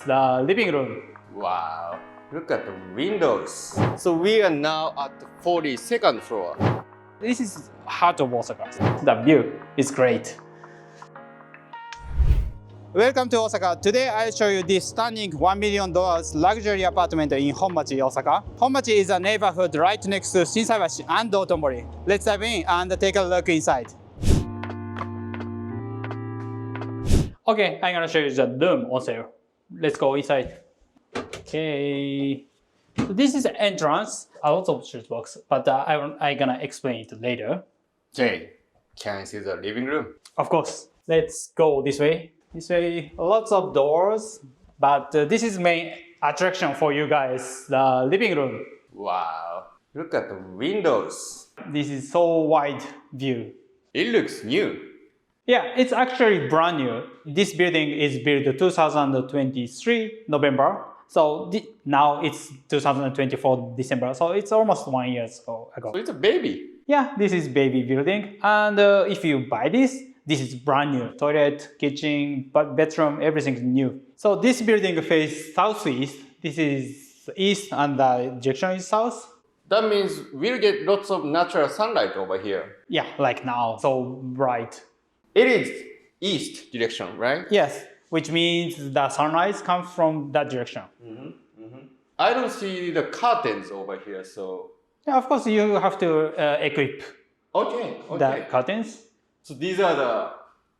the living room. Wow, look at the windows. So we are now at the 42nd floor. This is heart of Osaka. The view is great. Welcome to Osaka. Today I'll show you this stunning $1 million luxury apartment in Honmachi, Osaka. Honmachi is a neighborhood right next to Shinsaibashi and Otomori. Let's dive in and take a look inside. Okay, I'm gonna show you the room on sale. Let's go inside. Okay. So this is the entrance. A lot of shoes box, but I'm gonna explain it later. Okay, can I see the living room? Of course. Let's go this way. This way, lots of doors, but this is main attraction for you guys, the living room. Wow, look at the windows. This is so wide view. It looks new. Yeah, it's actually brand new. This building is built 2023 November. So now it's 2024 December. So it's almost 1 year ago. So it's a baby. Yeah, this is baby building. And if you buy this is brand new. Toilet, kitchen, bedroom, everything's new. So this building faces southeast. This is east and the direction is south. That means we'll get lots of natural sunlight over here. Yeah, like now, so bright. It is east direction, right? Yes, which means the sunrise comes from that direction. I don't see the curtains over here, so... Yeah, of course you have to equip Okay. the curtains. So these are the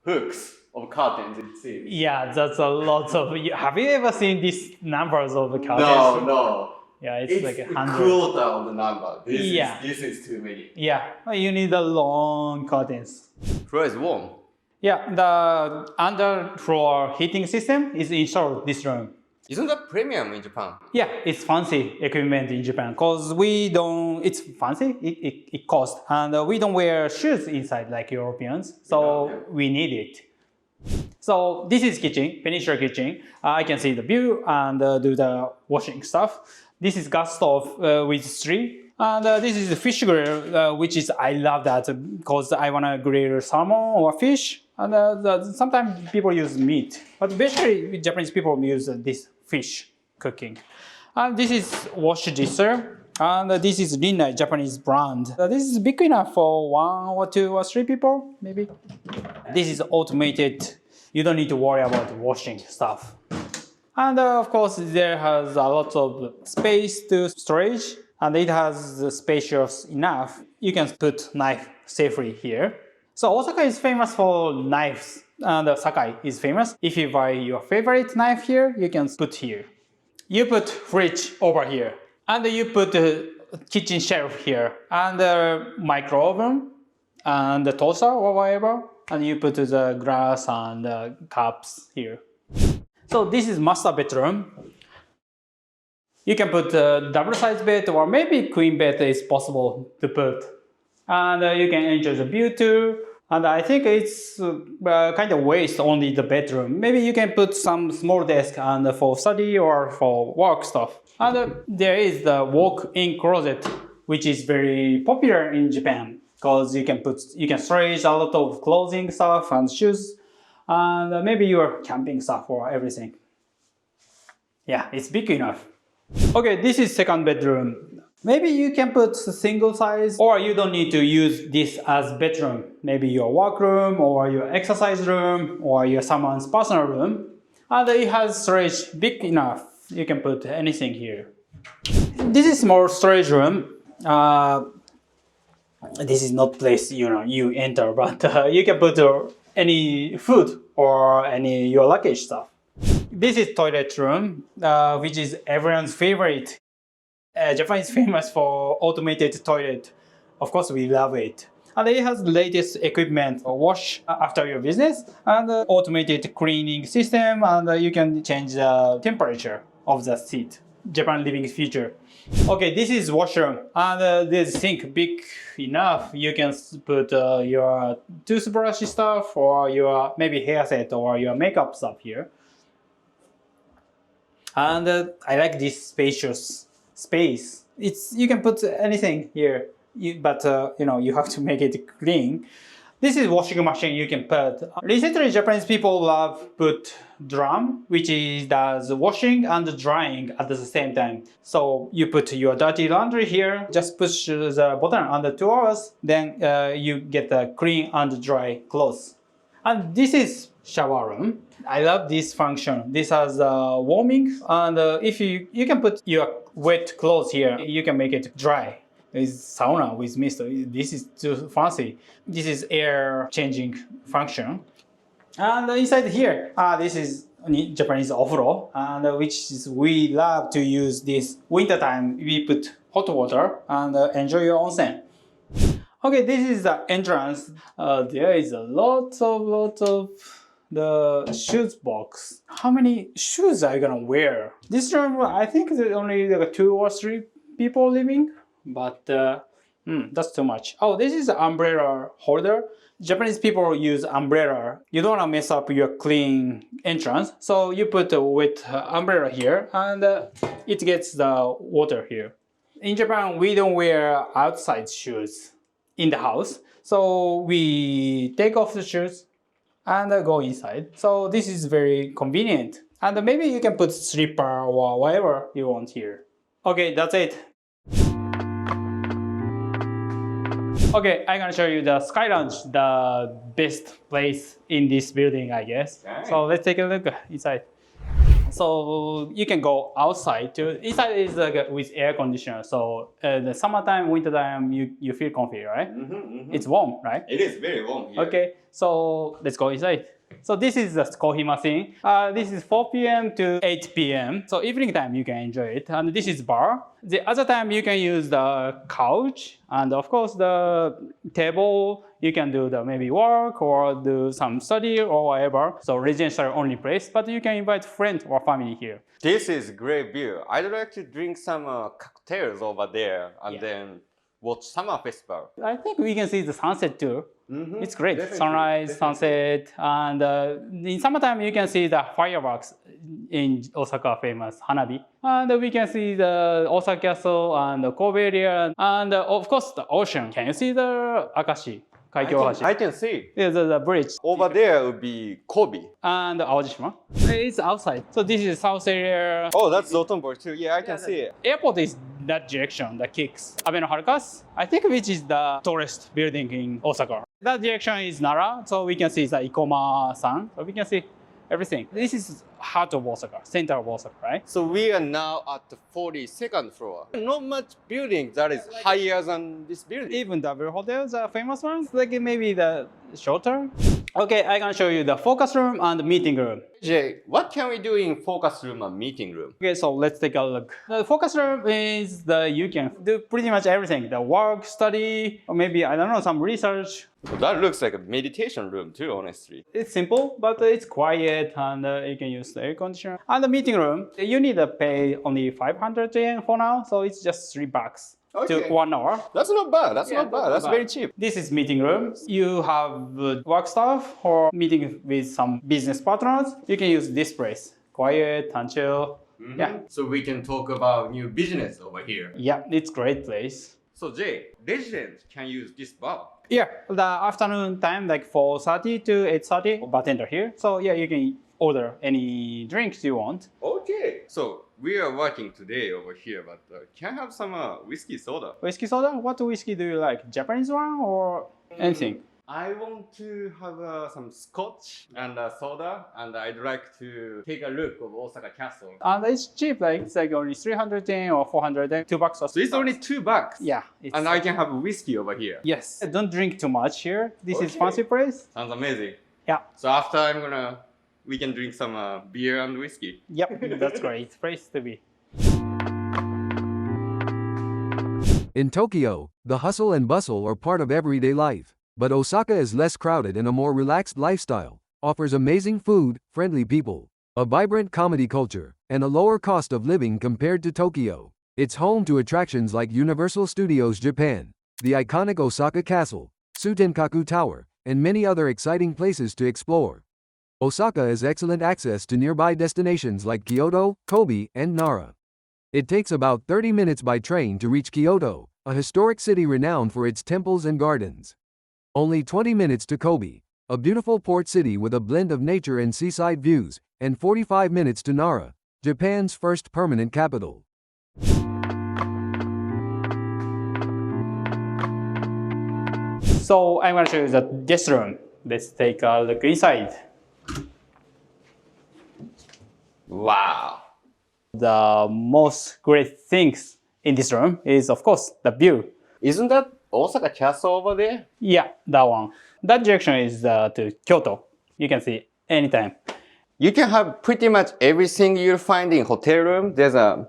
hooks of curtains, it seems. Yeah, that's a lot of... Have you ever seen these numbers of the curtains? No. Yeah, it's like 100. Quarter of the number. Yeah. This is too many. Yeah, you need the long curtains. Floor is warm. Yeah, the underfloor heating system is installed this room. Isn't that premium in Japan? Yeah, it's fancy equipment in Japan because we don't, it's fancy, it costs, and we don't wear shoes inside like Europeans, so we need it. So this is kitchen, peninsular kitchen. I can see the view and do the washing stuff. This is gas stove with three. And this is the fish grill, which is, I love that because I want to grill salmon or fish. And sometimes people use meat, but basically Japanese people use this fish cooking. And this is wash disher, and this is Rinnai, Japanese brand. This is big enough for 1 or 2 or 3 people, maybe. This is automated. You don't need to worry about washing stuff. And of course, there has a lot of space to storage, and it has spacious enough. You can put knife safely here. So Osaka is famous for knives, and Sakai is famous. If you buy your favorite knife here, you can put here. You put fridge over here, and you put the kitchen shelf here, and the micro oven, and the toaster or whatever, and you put the glass and the cups here. So this is master bedroom. You can put a double-sized bed or maybe queen bed is possible to put. And you can enjoy the view too. And I think it's kind of waste only the bedroom. Maybe you can put some small desk and for study or for work stuff. And there is the walk-in closet, which is very popular in Japan because you can storage a lot of clothing stuff and shoes, and maybe your camping stuff or everything. Yeah, it's big enough. Okay, this is second bedroom. Maybe you can put single size, or you don't need to use this as bedroom. Maybe your workroom or your exercise room or your someone's personal room. And it has storage big enough. You can put anything here. This is more storage room. This is not place you enter, but you can put any food or any your luggage stuff. This is toilet room, which is everyone's favorite. Japan is famous for automated toilet. Of course, we love it. And it has the latest equipment for wash after your business and automated cleaning system, and you can change the temperature of the seat. Japan living feature. Okay, this is washroom, and this sink big enough. You can put your toothbrush stuff or your maybe hair set or your makeup stuff here. And I like this spacious space. You can put anything here, but you have to make it clean. This is washing machine you can put. Recently, Japanese people love put drum, which is does washing and drying at the same time. So you put your dirty laundry here, just push the button under 2 hours, then you get the clean and dry clothes. And this is shower room. I love this function. This has warming, and if you can put your wet clothes here, you can make it dry. It's sauna with mist. This is too fancy. This is air changing function. And inside here, this is Japanese ofuro, and which is we love to use this winter time. We put hot water and enjoy your onsen. Okay, this is the entrance. There is a lot of the shoes box. How many shoes are you gonna wear? This room, I think there's only like 2 or 3 people living, but that's too much. Oh, this is an umbrella holder. Japanese people use umbrella. You don't wanna mess up your clean entrance, so you put a wet umbrella here, and it gets the water here. In Japan, we don't wear outside shoes in the house, so we take off the shoes and go inside. So this is very convenient, and maybe you can put slipper or whatever you want here. Okay, that's it. Okay, I'm gonna show you the Sky Lounge, the best place in this building, I guess. Okay. So let's take a look inside. So you can go outside too. Inside is like with air conditioner. So the summertime, wintertime, you feel comfy, right? It's warm, right? It is very warm here. Okay, so let's go inside. So this is the coffee machine. This is 4 p.m. to 8 p.m. So evening time you can enjoy it. And this is bar. The other time you can use the couch and of course the table. You can do the maybe work or do some study or whatever. So residential only place, but you can invite friends or family here. This is great view. I'd like to drink some cocktails over there and then watch summer festival. I think we can see the sunset too. It's great. Definitely. Sunrise, sunset, and in summertime you can see the fireworks in Osaka, famous Hanabi. And we can see the Osaka Castle and the Kobe area, and of course the ocean. Can you see the Akashi? I can see. Yeah, the bridge. Over there would be Kobe. And Aojishima. It's outside. So this is south area. Oh, that's Dotonbori too. Yeah, I can see it. Airport is that direction, that kicks. Abenoharakas, I think, which is the tallest building in Osaka. That direction is Nara, so we can see the Ikoma-san. So we can see everything. This is heart of Osaka, center of Osaka, right? So we are now at the 42nd floor. Not much building that is higher than this building. Even double hotels are famous ones, like maybe the shorter. Okay, I'm gonna show you the focus room and the meeting room. Jay, what can we do in focus room and meeting room? Okay, so let's take a look. The focus room is you can do pretty much everything. The work, study, or maybe, I don't know, some research. Well, that looks like a meditation room too, honestly. It's simple, but it's quiet and you can use the air conditioner. And the meeting room, you need to pay only 500 yen for now, so it's just $3 to 1 hour. That's not bad. That's not bad. That's very cheap. This is meeting room. You have work stuff or meeting with some business partners. You can use this place. Quiet and chill. Yeah. So we can talk about new business over here. Yeah, it's great place. So Jay, residents can use this bar. Yeah, the afternoon time, like 4:30 to 8:30, bartender here. So yeah, you can order any drinks you want. Okay. So we are working today over here, but can I have some whiskey soda? Whiskey soda? What whiskey do you like? Japanese one or anything? I want to have some scotch and soda, and I'd like to take a look of Osaka Castle. And it's cheap, like it's like only 300 yen or 400 yen, $2 or So it's only $2. Yeah. And I can have whiskey over here. Yes. Don't drink too much here. This is fancy place. Sounds amazing. Yeah. So after we can drink some beer and whiskey. Yep, that's great place to be. In Tokyo, the hustle and bustle are part of everyday life. But Osaka is less crowded and a more relaxed lifestyle, offers amazing food, friendly people, a vibrant comedy culture, and a lower cost of living compared to Tokyo. It's home to attractions like Universal Studios Japan, the iconic Osaka Castle, Sutenkaku Tower, and many other exciting places to explore. Osaka has excellent access to nearby destinations like Kyoto, Kobe, and Nara. It takes about 30 minutes by train to reach Kyoto, a historic city renowned for its temples and gardens. Only 20 minutes to Kobe, a beautiful port city with a blend of nature and seaside views, and 45 minutes to Nara, Japan's first permanent capital. So I'm going to show you the guest room. Let's take a look inside. Wow. The most great things in this room is, of course, the view. Isn't that Osaka Castle over there? Yeah, that one. That direction is to Kyoto. You can see anytime. You can have pretty much everything you'll find in hotel room. There's a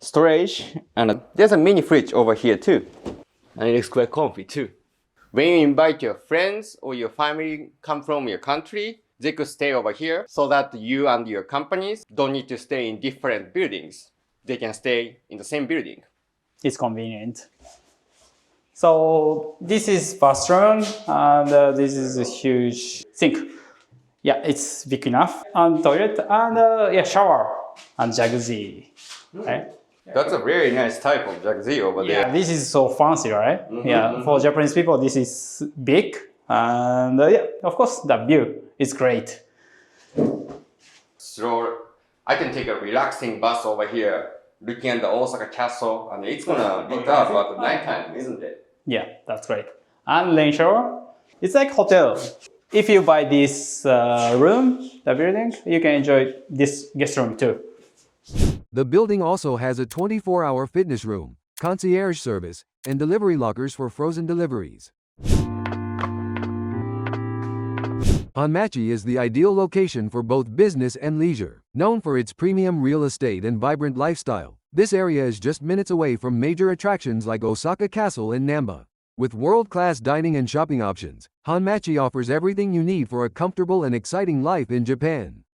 storage and there's a mini fridge over here too. And it looks quite comfy too. When you invite your friends or your family come from your country, they could stay over here so that you and your companies don't need to stay in different buildings. They can stay in the same building. It's convenient. So this is bathroom and this is a huge sink. Yeah, it's big enough. And toilet and yeah, shower and jacuzzi. Right? That's a very nice type of jacuzzi over there. Yeah, this is so fancy, right? For Japanese people, this is big. And yeah, of course, the view is great. So I can take a relaxing bus over here, looking at the Osaka Castle, and it's gonna lit up at nighttime, isn't it? Yeah, that's great. And rain shower, it's like hotel. If you buy this room, the building, you can enjoy this guest room too. The building also has a 24-hour fitness room, concierge service, and delivery lockers for frozen deliveries. Honmachi is the ideal location for both business and leisure. Known for its premium real estate and vibrant lifestyle, this area is just minutes away from major attractions like Osaka Castle and Namba. With world-class dining and shopping options, Honmachi offers everything you need for a comfortable and exciting life in Japan.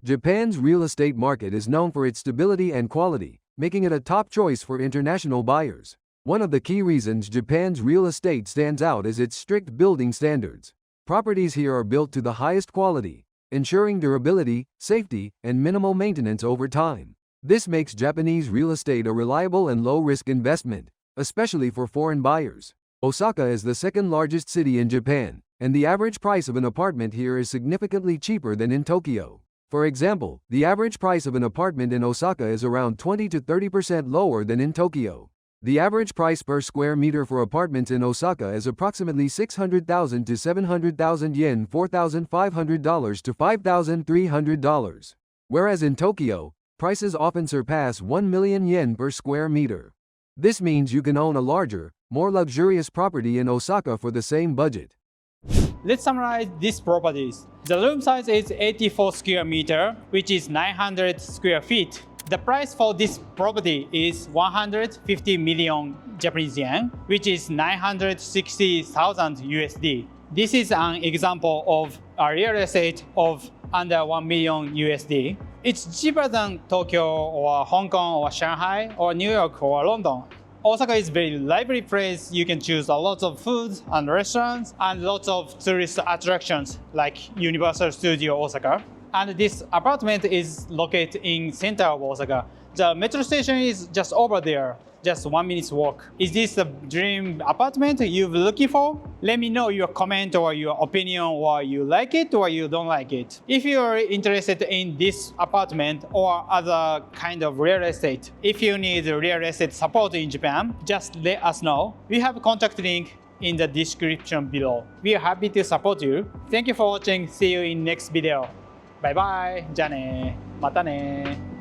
Japan's real estate market is known for its stability and quality, making it a top choice for international buyers. One of the key reasons Japan's real estate stands out is its strict building standards. Properties here are built to the highest quality, ensuring durability, safety, and minimal maintenance over time. This makes Japanese real estate a reliable and low-risk investment, especially for foreign buyers. Osaka is the second largest city in Japan, and the average price of an apartment here is significantly cheaper than in Tokyo. For example, the average price of an apartment in Osaka is around 20 to 30% lower than in Tokyo. The average price per square meter for apartments in Osaka is approximately 600,000 to 700,000 yen, $4,500 to $5,300. Whereas in Tokyo, prices often surpass 1 million yen per square meter. This means you can own a larger, more luxurious property in Osaka for the same budget. Let's summarize these properties. The room size is 84 square meter, which is 900 square feet. The price for this property is 150 million Japanese yen, which is 960,000 USD. This is an example of a real estate of under 1 million USD. It's cheaper than Tokyo or Hong Kong or Shanghai or New York or London. Osaka is a very lively place. You can choose a lot of food and restaurants and lots of tourist attractions like Universal Studio Osaka. And this apartment is located in center of Osaka. The metro station is just over there, just 1 minute's walk. Is this the dream apartment you're looking for? Let me know your comment or your opinion, or you like it or you don't like it. If you're interested in this apartment or other kind of real estate, if you need real estate support in Japan, just let us know. We have a contact link in the description below. We are happy to support you. Thank you for watching. See you in next video. バイバイ。じゃあね。またね。